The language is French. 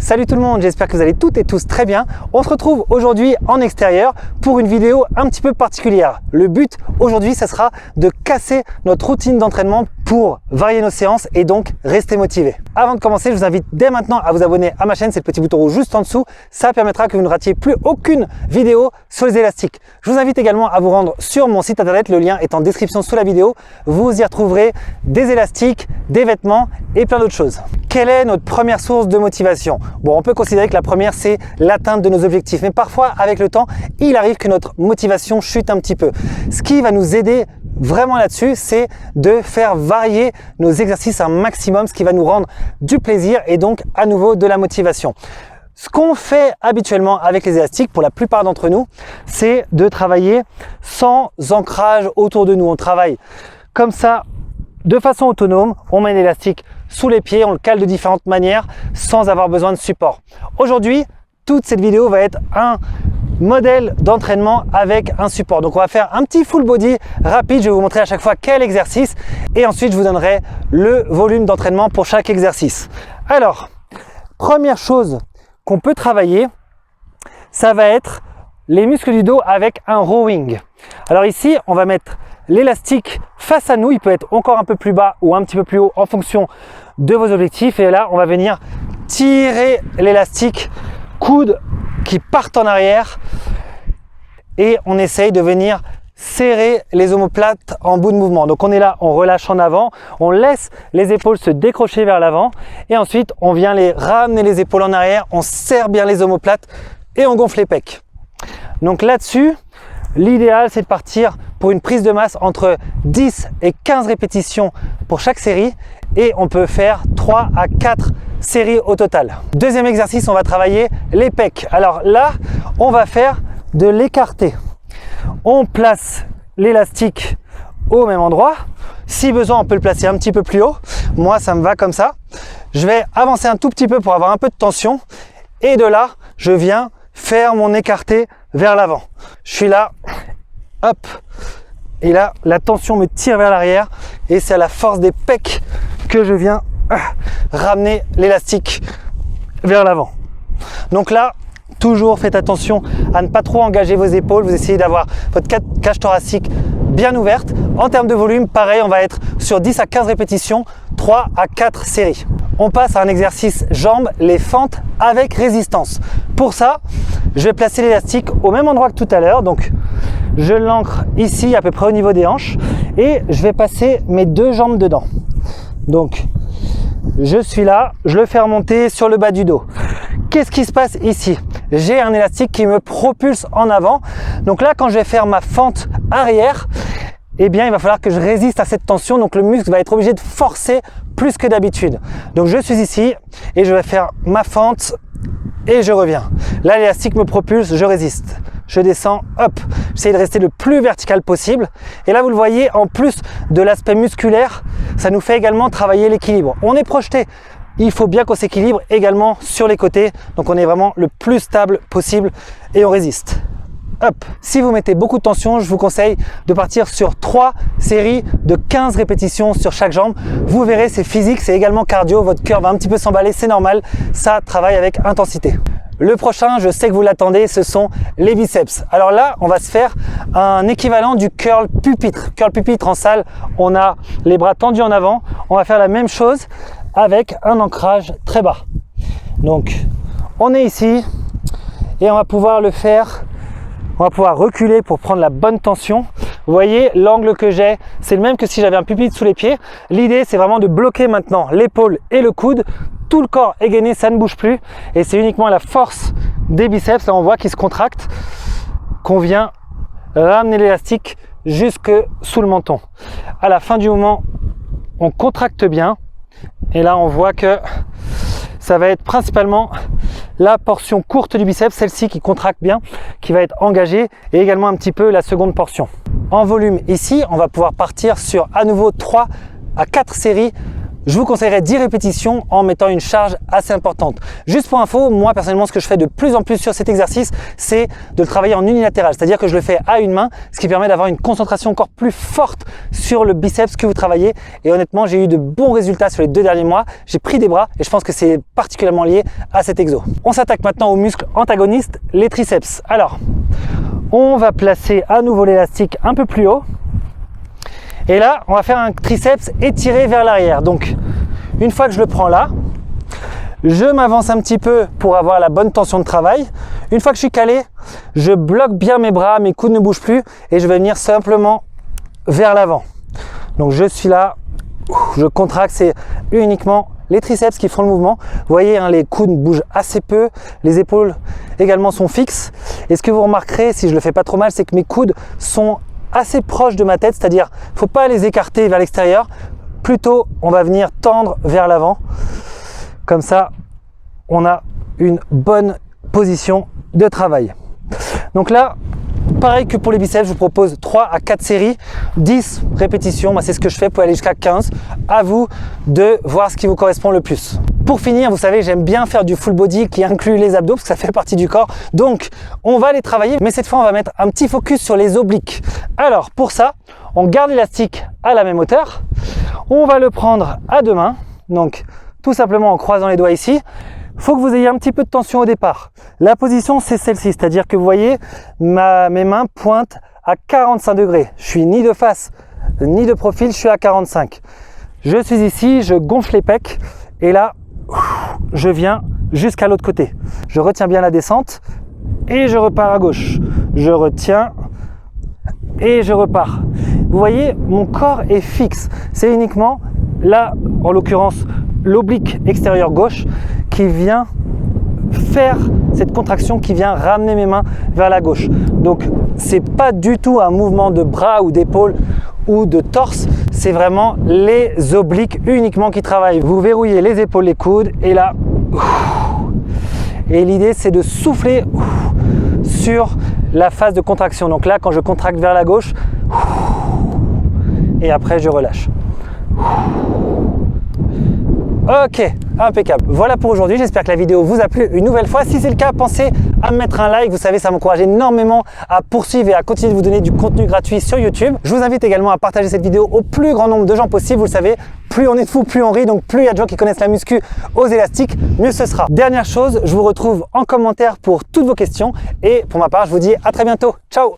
Salut tout le monde, j'espère que vous allez toutes et tous très bien. On se retrouve aujourd'hui en extérieur pour une vidéo un petit peu particulière. Le but aujourd'hui, ça sera de casser notre routine d'entraînement pour varier nos séances et donc rester motivé. Avant de commencer, je vous invite dès maintenant à vous abonner à ma chaîne, c'est le petit bouton rouge juste en dessous. Ça permettra que vous ne ratiez plus aucune vidéo sur les élastiques. Je vous invite également à vous rendre sur mon site internet, le lien est en description sous la vidéo. Vous y retrouverez des élastiques, des vêtements et plein d'autres choses. Quelle est notre première source de motivation? Bon, on peut considérer que la première, c'est l'atteinte de nos objectifs. Mais parfois, avec le temps, il arrive que notre motivation chute un petit peu. Ce qui va nous aider vraiment là-dessus, c'est de faire varier nos exercices un maximum, ce qui va nous rendre du plaisir et donc à nouveau de la motivation. Ce qu'on fait habituellement avec les élastiques, pour la plupart d'entre nous, c'est de travailler sans ancrage autour de nous. On travaille comme ça, de façon autonome, on met l'élastique sous les pieds, on le cale de différentes manières sans avoir besoin de support. Aujourd'hui, toute cette vidéo va être un modèle d'entraînement avec un support. Donc on va faire un petit full body rapide, je vais vous montrer à chaque fois quel exercice et ensuite je vous donnerai le volume d'entraînement pour chaque exercice. Alors, première chose qu'on peut travailler, ça va être les muscles du dos avec un rowing. Alors ici, on va mettre l'élastique face à nous, il peut être encore un peu plus bas ou un petit peu plus haut en fonction de vos objectifs. Et là, on va venir tirer l'élastique, coude qui partent en arrière et on essaye de venir serrer les omoplates en bout de mouvement. Donc on est là, on relâche en avant, on laisse les épaules se décrocher vers l'avant et ensuite on vient les ramener les épaules en arrière, on serre bien les omoplates et on gonfle les pecs. Donc là-dessus, l'idéal c'est de partir pour une prise de masse entre 10 et 15 répétitions pour chaque série et on peut faire 3 à 4 séries au total. Deuxième exercice, on va travailler les pecs. Alors là, on va faire de l'écarté. On place l'élastique au même endroit. Si besoin, on peut le placer un petit peu plus haut. Moi, ça me va comme ça. Je vais avancer un tout petit peu pour avoir un peu de tension. Et de là, je viens faire mon écarté vers l'avant. Je suis là, hop. Et là, la tension me tire vers l'arrière. Et c'est à la force des pecs que je viens ramener l'élastique vers l'avant. Donc là, toujours faites attention à ne pas trop engager vos épaules. Vous essayez d'avoir votre cage thoracique bien ouverte. En termes de volume, pareil, on va être sur 10 à 15 répétitions, 3 à 4 séries. On passe à un exercice jambes, les fentes avec résistance. Pour ça, je vais placer l'élastique au même endroit que tout à l'heure. Donc, je l'ancre ici, à peu près au niveau des hanches. Et je vais passer mes deux jambes dedans. Donc, je suis là, je le fais remonter sur le bas du dos. Qu'est-ce qui se passe ici? J'ai un élastique qui me propulse en avant. Donc là, quand je vais faire ma fente arrière, eh bien, il va falloir que je résiste à cette tension. Donc le muscle va être obligé de forcer plus que d'habitude. Donc je suis ici et je vais faire ma fente et je reviens. Là, l'élastique me propulse, je résiste. Je descends, hop, j'essaie de rester le plus vertical possible. Et là, vous le voyez, en plus de l'aspect musculaire, ça nous fait également travailler l'équilibre. On est projeté. Il faut bien qu'on s'équilibre également sur les côtés. Donc, on est vraiment le plus stable possible et on résiste. Hop. Si vous mettez beaucoup de tension, je vous conseille de partir sur 3 séries de 15 répétitions sur chaque jambe. Vous verrez, c'est physique, c'est également cardio. Votre cœur va un petit peu s'emballer, c'est normal. Ça travaille avec intensité. Le prochain, je sais que vous l'attendez, ce sont les biceps. Alors là, on va se faire un équivalent du curl pupitre. Curl pupitre en salle, on a les bras tendus en avant. On va faire la même chose avec un ancrage très bas. Donc, on est ici et on va pouvoir le faire. On va pouvoir reculer pour prendre la bonne tension. Vous voyez, l'angle que j'ai, c'est le même que si j'avais un pupitre sous les pieds. L'idée, c'est vraiment de bloquer maintenant l'épaule et le coude. Tout le corps est gainé, ça ne bouge plus. Et c'est uniquement la force des biceps, là on voit qu'ils se contractent, qu'on vient ramener l'élastique jusque sous le menton. À la fin du mouvement, on contracte bien. Et là, on voit que ça va être principalement la portion courte du biceps, celle-ci qui contracte bien, qui va être engagée, et également un petit peu la seconde portion. En volume, ici, on va pouvoir partir sur à nouveau 3 à 4 séries je vous conseillerais 10 répétitions en mettant une charge assez importante. Juste pour info, moi personnellement, ce que je fais de plus en plus sur cet exercice, c'est de le travailler en unilatéral, c'est-à-dire que je le fais à une main, ce qui permet d'avoir une concentration encore plus forte sur le biceps que vous travaillez. Et honnêtement, j'ai eu de bons résultats sur les 2 derniers mois. J'ai pris des bras et je pense que c'est particulièrement lié à cet exo. On s'attaque maintenant aux muscles antagonistes, les triceps. Alors, on va placer à nouveau l'élastique un peu plus haut. Et là, on va faire un triceps étiré vers l'arrière. Donc, une fois que je le prends là, je m'avance un petit peu pour avoir la bonne tension de travail. Une fois que je suis calé, je bloque bien mes bras, mes coudes ne bougent plus et je vais venir simplement vers l'avant. Donc, je suis là, je contracte, c'est uniquement les triceps qui font le mouvement. Vous voyez, hein, les coudes bougent assez peu, les épaules également sont fixes. Et ce que vous remarquerez, si je le fais pas trop mal, c'est que mes coudes sont assez proches de ma tête, c'est-à-dire faut pas les écarter vers l'extérieur, plutôt on va venir tendre vers l'avant. Comme ça, on a une bonne position de travail. Donc là, pareil que pour les biceps, je vous propose 3 à 4 séries, 10 répétitions. Moi, c'est ce que je fais pour aller jusqu'à 15. À vous de voir ce qui vous correspond le plus. Pour finir, vous savez, j'aime bien faire du full body qui inclut les abdos parce que ça fait partie du corps. Donc, on va les travailler, mais cette fois, on va mettre un petit focus sur les obliques. Alors, pour ça, on garde l'élastique à la même hauteur. On va le prendre à 2 mains. Donc, tout simplement en croisant les doigts ici. Il faut que vous ayez un petit peu de tension au départ. La position, c'est celle-ci, c'est-à-dire que vous voyez, mes mains pointent à 45 degrés. Je suis ni de face, ni de profil, je suis à 45. Je suis ici, je gonfle les pecs et là, je viens jusqu'à l'autre côté. Je retiens bien la descente et je repars à gauche. Je retiens et je repars. Vous voyez, mon corps est fixe. C'est uniquement là, en l'occurrence, l'oblique extérieur gauche qui vient faire cette contraction, qui vient ramener mes mains vers la gauche. Donc, c'est pas du tout un mouvement de bras ou d'épaule ou de torse, c'est vraiment les obliques uniquement qui travaillent. Vous verrouillez les épaules, les coudes et là, et l'idée c'est de souffler sur la phase de contraction. Donc là, quand je contracte vers la gauche, et après je relâche. Ok, impeccable. Voilà pour aujourd'hui, j'espère que la vidéo vous a plu une nouvelle fois. Si c'est le cas, pensez à me mettre un like, vous savez, ça m'encourage énormément à poursuivre et à continuer de vous donner du contenu gratuit sur YouTube. Je vous invite également à partager cette vidéo au plus grand nombre de gens possible. Vous le savez, plus on est de fous, plus on rit, donc plus il y a de gens qui connaissent la muscu aux élastiques, mieux ce sera. Dernière chose, je vous retrouve en commentaire pour toutes vos questions et pour ma part, je vous dis à très bientôt. Ciao!